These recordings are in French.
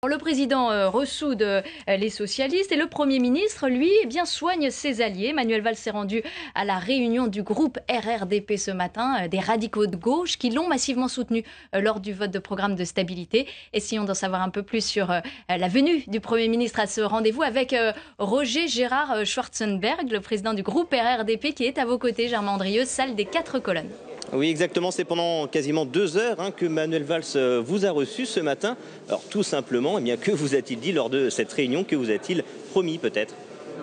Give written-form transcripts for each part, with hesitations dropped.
Le président ressoude les socialistes et le Premier ministre, lui, soigne ses alliés. Manuel Valls s'est rendu à la réunion du groupe RRDP ce matin, des radicaux de gauche qui l'ont massivement soutenu lors du vote de programme de stabilité. Essayons d'en savoir un peu plus sur la venue du Premier ministre à ce rendez-vous avec Roger Gérard Schwarzenberg, le président du groupe RRDP qui est à vos côtés, Germain Andrieux, salle des 4 colonnes. Oui, exactement. C'est pendant quasiment 2 heures que Manuel Valls vous a reçu ce matin. Alors tout simplement, que vous a-t-il dit lors de cette réunion? Que vous a-t-il promis peut-être?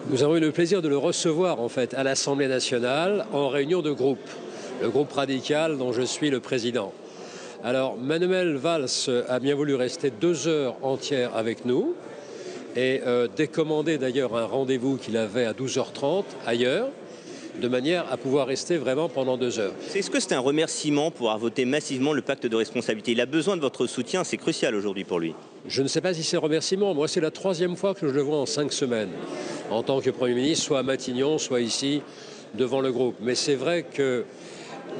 Nous avons eu le plaisir de le recevoir en fait à l'Assemblée nationale en réunion de groupe, le groupe radical dont je suis le président. Alors Manuel Valls a bien voulu rester 2 heures entières avec nous et décommander d'ailleurs un rendez-vous qu'il avait à 12h30 ailleurs, de manière à pouvoir rester vraiment pendant 2 heures. Est-ce que c'est un remerciement pour avoir voté massivement le pacte de responsabilité? Il a besoin de votre soutien, c'est crucial aujourd'hui pour lui. Je ne sais pas si c'est un remerciement. Moi, c'est la 3e fois que je le vois en 5 semaines, en tant que Premier ministre, soit à Matignon, soit ici, devant le groupe. Mais c'est vrai que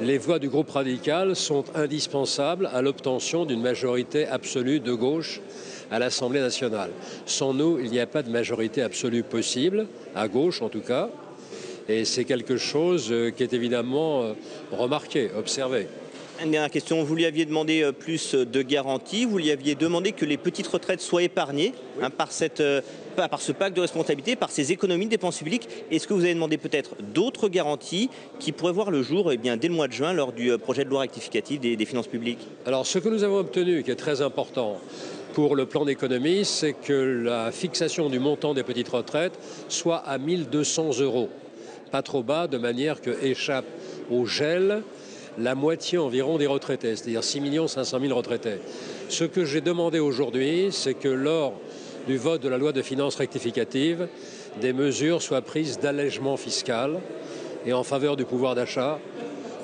les voix du groupe radical sont indispensables à l'obtention d'une majorité absolue de gauche à l'Assemblée nationale. Sans nous, il n'y a pas de majorité absolue possible, à gauche en tout cas. Et c'est quelque chose qui est évidemment remarqué, observé. Une dernière question, vous lui aviez demandé plus de garanties, vous lui aviez demandé que les petites retraites soient épargnées par ce pacte de responsabilité, par ces économies de dépenses publiques. Est-ce que vous avez demandé peut-être d'autres garanties qui pourraient voir le jour dès le mois de juin lors du projet de loi rectificative des finances publiques? Alors ce que nous avons obtenu, qui est très important pour le plan d'économie, c'est que la fixation du montant des petites retraites soit à 1 200 €. Pas trop bas, de manière que échappe au gel la moitié environ des retraités, c'est-à-dire 6 500 000 retraités. Ce que j'ai demandé aujourd'hui, c'est que lors du vote de la loi de finances rectificative, des mesures soient prises d'allègement fiscal et en faveur du pouvoir d'achat,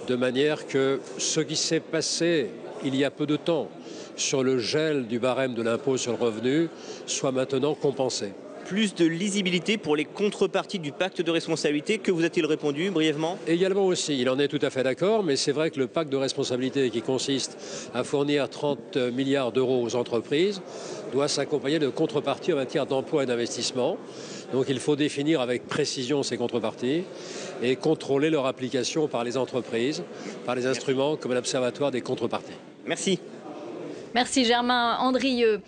de manière que ce qui s'est passé il y a peu de temps sur le gel du barème de l'impôt sur le revenu soit maintenant compensé. Plus de lisibilité pour les contreparties du pacte de responsabilité. Que vous a-t-il répondu brièvement? Également aussi, il en est tout à fait d'accord, mais c'est vrai que le pacte de responsabilité qui consiste à fournir 30 milliards d'euros aux entreprises doit s'accompagner de contreparties en matière d'emploi et d'investissement. Donc il faut définir avec précision ces contreparties et contrôler leur application par les entreprises, par les instruments comme l'Observatoire des contreparties. Merci. Merci Germain Andrieux.